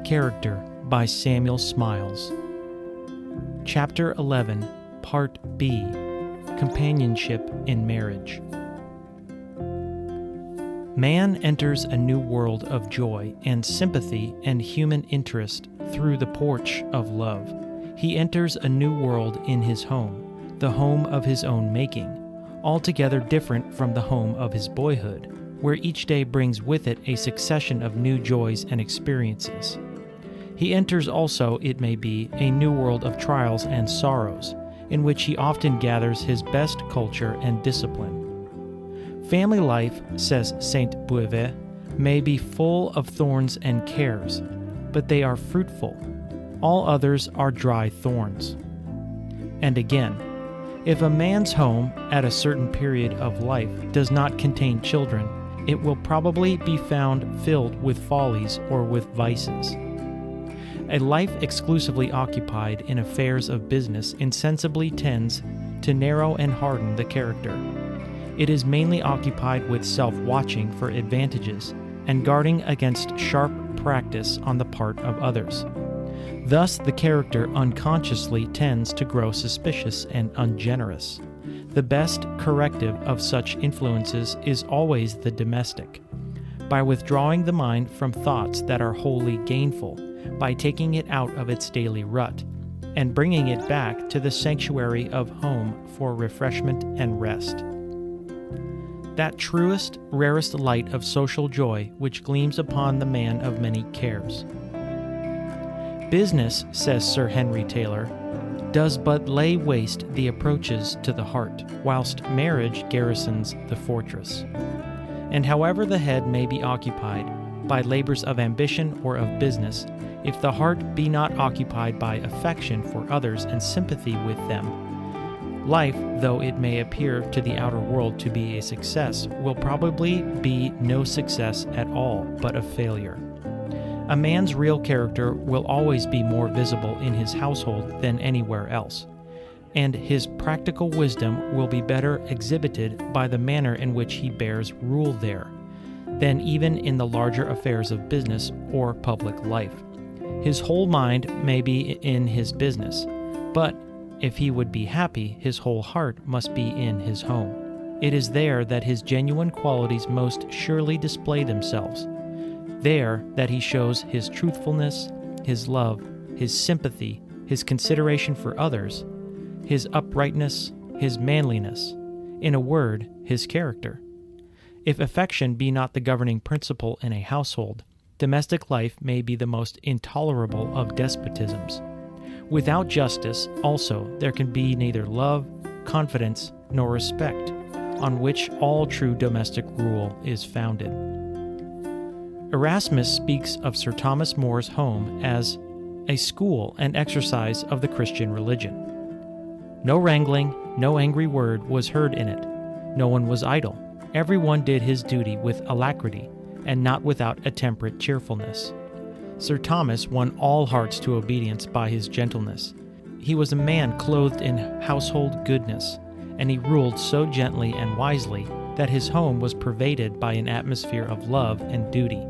Character by Samuel Smiles. Chapter 11, Part B, Companionship in Marriage. Man enters a new world of joy and sympathy and human interest through the porch of love. He enters a new world in his home, the home of his own making, altogether different from the home of his boyhood, where each day brings with it a succession of new joys and experiences. He enters also, it may be, a new world of trials and sorrows, in which he often gathers his best culture and discipline. Family life, says Saint Beuve, may be full of thorns and cares, but they are fruitful. All others are dry thorns. And again, if a man's home at a certain period of life does not contain children, it will probably be found filled with follies or with vices. A life exclusively occupied in affairs of business insensibly tends to narrow and harden the character. It is mainly occupied with self-watching for advantages and guarding against sharp practice on the part of others. Thus, the character unconsciously tends to grow suspicious and ungenerous. The best corrective of such influences is always the domestic. By withdrawing the mind from thoughts that are wholly gainful, by taking it out of its daily rut, and bringing it back to the sanctuary of home for refreshment and rest. That truest, rarest light of social joy which gleams upon the man of many cares. Business, says Sir Henry Taylor, does but lay waste the approaches to the heart, whilst marriage garrisons the fortress. And however the head may be occupied by labors of ambition or of business, if the heart be not occupied by affection for others and sympathy with them, life, though it may appear to the outer world to be a success, will probably be no success at all, but a failure. A man's real character will always be more visible in his household than anywhere else, and his practical wisdom will be better exhibited by the manner in which he bears rule there, than even in the larger affairs of business or public life. His whole mind may be in his business, but if he would be happy, his whole heart must be in his home. It is there that his genuine qualities most surely display themselves. There that he shows his truthfulness, his love, his sympathy, his consideration for others, his uprightness, his manliness, in a word, his character. If affection be not the governing principle in a household, domestic life may be the most intolerable of despotisms. Without justice, also, there can be neither love, confidence, nor respect, on which all true domestic rule is founded. Erasmus speaks of Sir Thomas More's home as a school and exercise of the Christian religion. No wrangling, no angry word was heard in it. No one was idle. Everyone did his duty with alacrity, and not without a temperate cheerfulness. Sir Thomas won all hearts to obedience by his gentleness. He was a man clothed in household goodness, and he ruled so gently and wisely that his home was pervaded by an atmosphere of love and duty.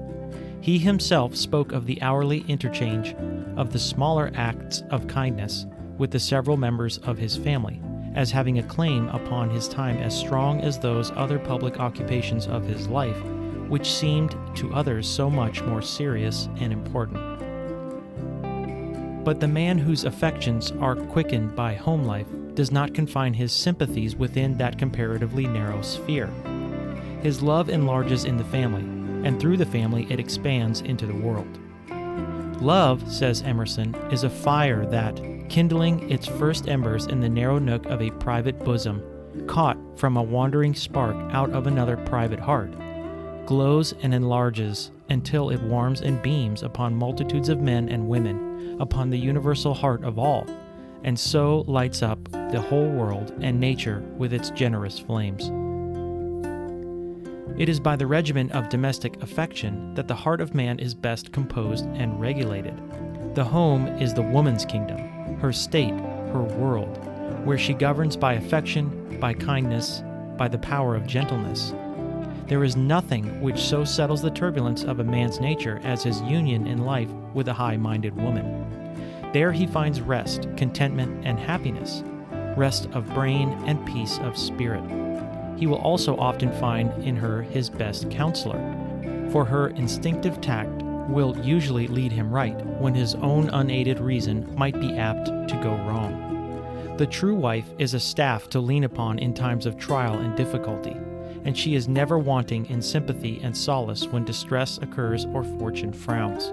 He himself spoke of the hourly interchange of the smaller acts of kindness with the several members of his family, as having a claim upon his time as strong as those other public occupations of his life, which seemed to others so much more serious and important. But the man whose affections are quickened by home life does not confine his sympathies within that comparatively narrow sphere. His love enlarges in the family, and through the family it expands into the world. Love, says Emerson, is a fire that, kindling its first embers in the narrow nook of a private bosom, caught from a wandering spark out of another private heart, glows and enlarges until it warms and beams upon multitudes of men and women, upon the universal heart of all, and so lights up the whole world and nature with its generous flames. It is by the regimen of domestic affection that the heart of man is best composed and regulated. The home is the woman's kingdom, her state, her world, where she governs by affection, by kindness, by the power of gentleness. There is nothing which so settles the turbulence of a man's nature as his union in life with a high-minded woman. There he finds rest, contentment, and happiness, rest of brain and peace of spirit. He will also often find in her his best counselor, for her instinctive tact will usually lead him right when his own unaided reason might be apt to go wrong. The true wife is a staff to lean upon in times of trial and difficulty, and she is never wanting in sympathy and solace when distress occurs or fortune frowns.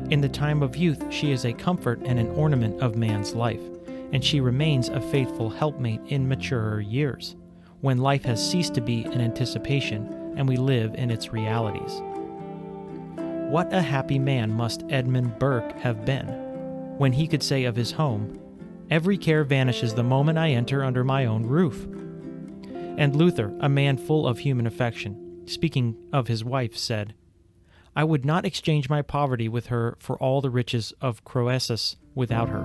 In the time of youth, she is a comfort and an ornament of man's life, and she remains a faithful helpmate in maturer years, when life has ceased to be an anticipation and we live in its realities. What a happy man must Edmund Burke have been, when he could say of his home, "Every care vanishes the moment I enter under my own roof." And Luther, a man full of human affection, speaking of his wife, said, "I would not exchange my poverty with her for all the riches of Croesus without her."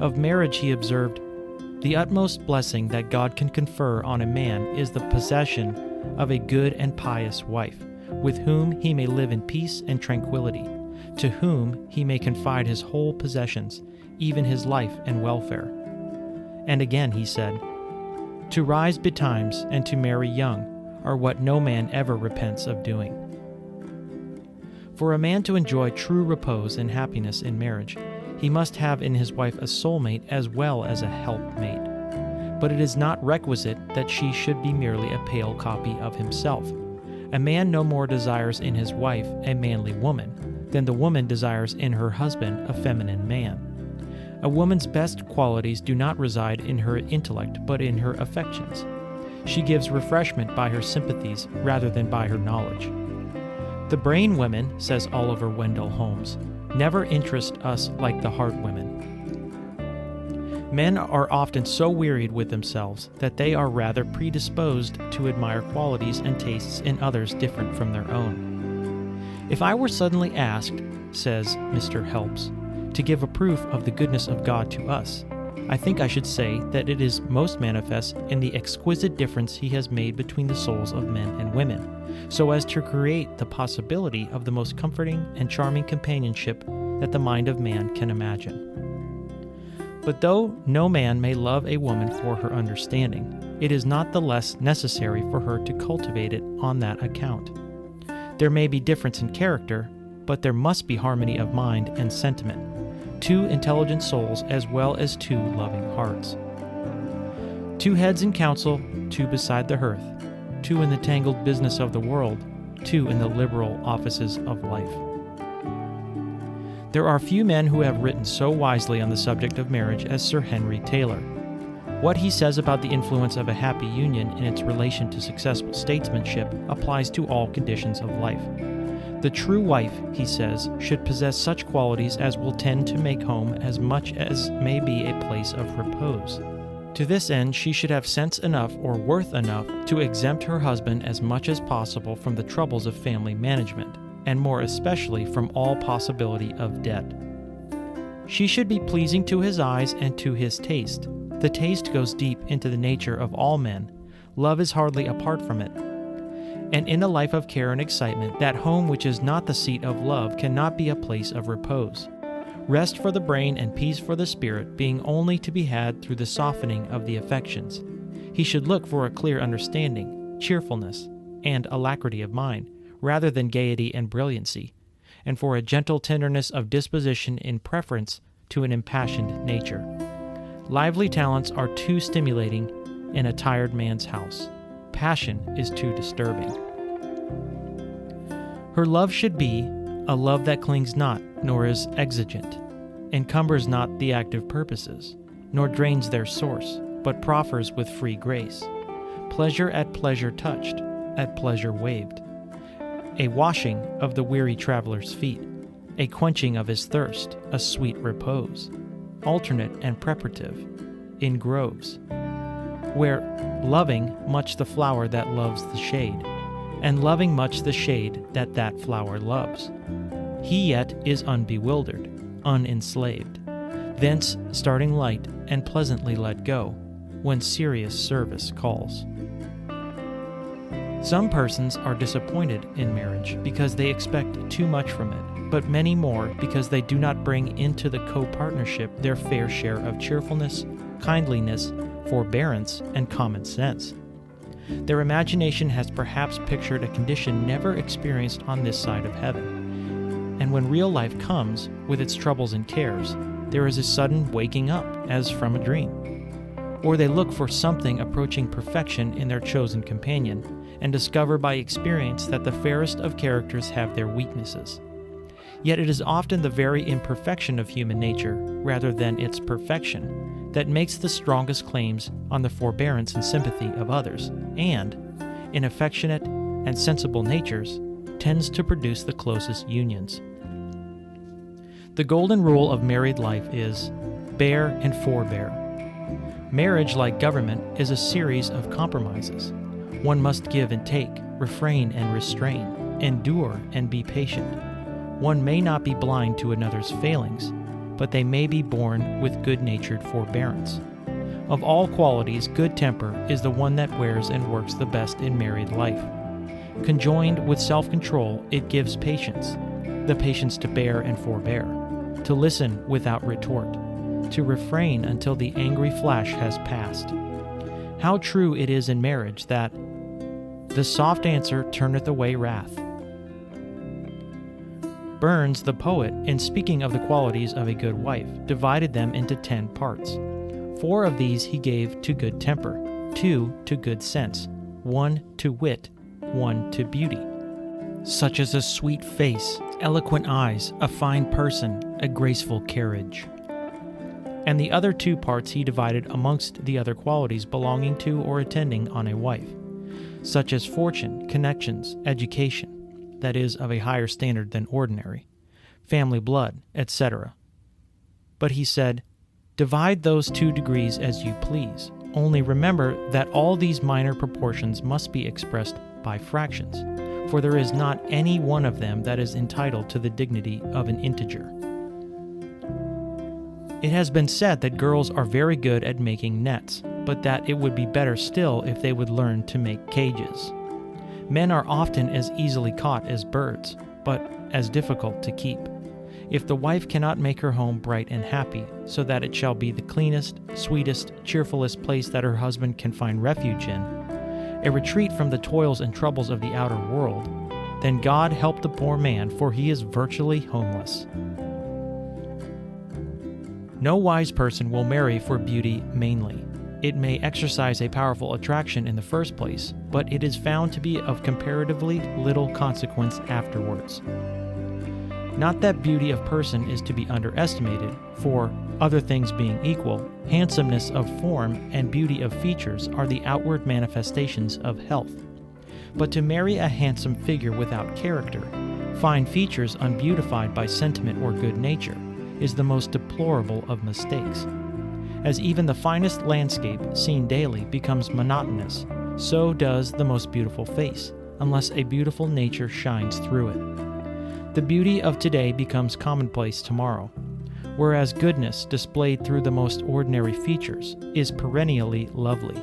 Of marriage he observed, "The utmost blessing that God can confer on a man is the possession of a good and pious wife, with whom he may live in peace and tranquility, to whom he may confide his whole possessions, even his life and welfare." And again he said, "To rise betimes and to marry young are what no man ever repents of doing." For a man to enjoy true repose and happiness in marriage, he must have in his wife a soulmate as well as a helpmate. But it is not requisite that she should be merely a pale copy of himself. A man no more desires in his wife a manly woman than the woman desires in her husband a feminine man. A woman's best qualities do not reside in her intellect, but in her affections. She gives refreshment by her sympathies rather than by her knowledge. "The brain women," says Oliver Wendell Holmes, "never interest us like the heart women." Men are often so wearied with themselves that they are rather predisposed to admire qualities and tastes in others different from their own. "If I were suddenly asked," says Mr. Helps, "to give a proof of the goodness of God to us, I think I should say that it is most manifest in the exquisite difference he has made between the souls of men and women, so as to create the possibility of the most comforting and charming companionship that the mind of man can imagine. But though no man may love a woman for her understanding, it is not the less necessary for her to cultivate it on that account. There may be difference in character, but there must be harmony of mind and sentiment, two intelligent souls as well as two loving hearts. Two heads in council, two beside the hearth, two in the tangled business of the world, two in the liberal offices of life." There are few men who have written so wisely on the subject of marriage as Sir Henry Taylor. What he says about the influence of a happy union in its relation to successful statesmanship applies to all conditions of life. The true wife, he says, should possess such qualities as will tend to make home as much as may be a place of repose. To this end, she should have sense enough or worth enough to exempt her husband as much as possible from the troubles of family management, and more especially from all possibility of debt. She should be pleasing to his eyes and to his taste. The taste goes deep into the nature of all men. Love is hardly apart from it. And in a life of care and excitement, that home which is not the seat of love cannot be a place of repose. Rest for the brain and peace for the spirit being only to be had through the softening of the affections. He should look for a clear understanding, cheerfulness, and alacrity of mind, rather than gaiety and brilliancy, and for a gentle tenderness of disposition in preference to an impassioned nature. Lively talents are too stimulating in a tired man's house. Passion is too disturbing. Her love should be a love that clings not, nor is exigent, encumbers not the active purposes, nor drains their source, but proffers with free grace. Pleasure at pleasure touched, at pleasure waved. A washing of the weary traveler's feet, a quenching of his thirst, a sweet repose, alternate and preparative, in groves, where loving much the flower that loves the shade, and loving much the shade that that flower loves, he yet is unbewildered, unenslaved, thence starting light and pleasantly let go, when serious service calls. Some persons are disappointed in marriage because they expect too much from it, but many more because they do not bring into the co-partnership their fair share of cheerfulness, kindliness, forbearance, and common sense. Their imagination has perhaps pictured a condition never experienced on this side of heaven, and when real life comes, with its troubles and cares, there is a sudden waking up, as from a dream. Or they look for something approaching perfection in their chosen companion, and discover by experience that the fairest of characters have their weaknesses. Yet it is often the very imperfection of human nature, rather than its perfection, that makes the strongest claims on the forbearance and sympathy of others, and, in affectionate and sensible natures, tends to produce the closest unions. The golden rule of married life is, bear and forbear. Marriage, like government, is a series of compromises. One must give and take, refrain and restrain, endure and be patient. One may not be blind to another's failings, but they may be born with good-natured forbearance. Of all qualities, good temper is the one that wears and works the best in married life. Conjoined with self-control, it gives patience, the patience to bear and forbear, to listen without retort, to refrain until the angry flash has passed. How true it is in marriage that the soft answer turneth away wrath. Burns, the poet, in speaking of the qualities of a good wife, divided them into 10 parts. 4 of these he gave to good temper, 2 to good sense, 1 to wit, 1 to beauty, such as a sweet face, eloquent eyes, a fine person, a graceful carriage. And the other 2 parts he divided amongst the other qualities belonging to or attending on a wife, such as fortune, connections, education, that is, of a higher standard than ordinary, family blood, etc. But he said, divide those 2 degrees as you please, only remember that all these minor proportions must be expressed by fractions, for there is not any one of them that is entitled to the dignity of an integer. It has been said that girls are very good at making nets, but that it would be better still if they would learn to make cages. Men are often as easily caught as birds, but as difficult to keep. If the wife cannot make her home bright and happy, so that it shall be the cleanest, sweetest, cheerfulest place that her husband can find refuge in, a retreat from the toils and troubles of the outer world, then God help the poor man, for he is virtually homeless. No wise person will marry for beauty mainly. It may exercise a powerful attraction in the first place, but it is found to be of comparatively little consequence afterwards. Not that beauty of person is to be underestimated, for, other things being equal, handsomeness of form and beauty of features are the outward manifestations of health. But to marry a handsome figure without character, fine features unbeautified by sentiment or good nature, is the most deplorable of mistakes. As even the finest landscape seen daily becomes monotonous, so does the most beautiful face, unless a beautiful nature shines through it. The beauty of today becomes commonplace tomorrow, whereas goodness displayed through the most ordinary features is perennially lovely.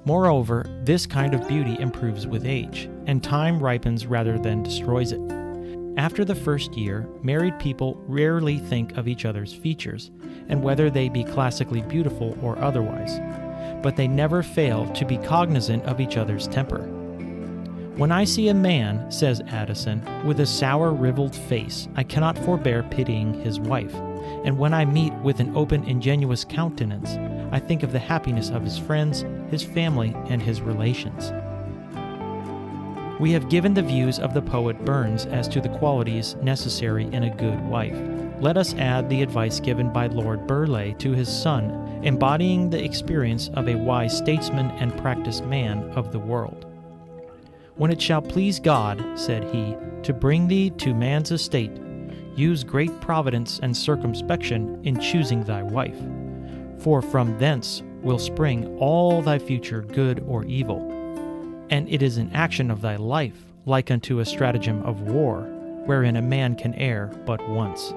Moreover, this kind of beauty improves with age, and time ripens rather than destroys it. After the first year, married people rarely think of each other's features, and whether they be classically beautiful or otherwise, but they never fail to be cognizant of each other's temper. When I see a man, says Addison, with a sour, riveled face, I cannot forbear pitying his wife, and when I meet with an open, ingenuous countenance, I think of the happiness of his friends, his family, and his relations. We have given the views of the poet Burns as to the qualities necessary in a good wife. Let us add the advice given by Lord Burleigh to his son, embodying the experience of a wise statesman and practiced man of the world. When it shall please God, said he, to bring thee to man's estate, use great providence and circumspection in choosing thy wife, for from thence will spring all thy future good or evil. And it is an action of thy life, like unto a stratagem of war, wherein a man can err but once.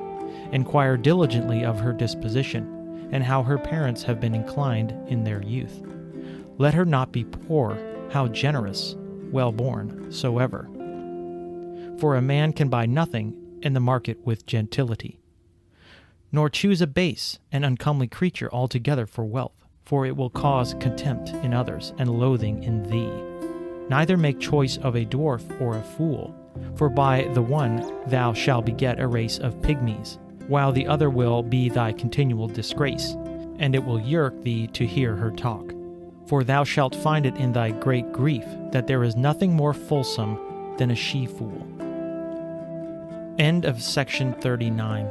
Inquire diligently of her disposition, and how her parents have been inclined in their youth. Let her not be poor, how generous, well-born soever. For a man can buy nothing in the market with gentility, nor choose a base and uncomely creature altogether for wealth, for it will cause contempt in others and loathing in thee. Neither make choice of a dwarf or a fool, for by the one thou shalt beget a race of pygmies, while the other will be thy continual disgrace, and it will yerk thee to hear her talk. For thou shalt find it in thy great grief that there is nothing more fulsome than a she-fool. End of section 39.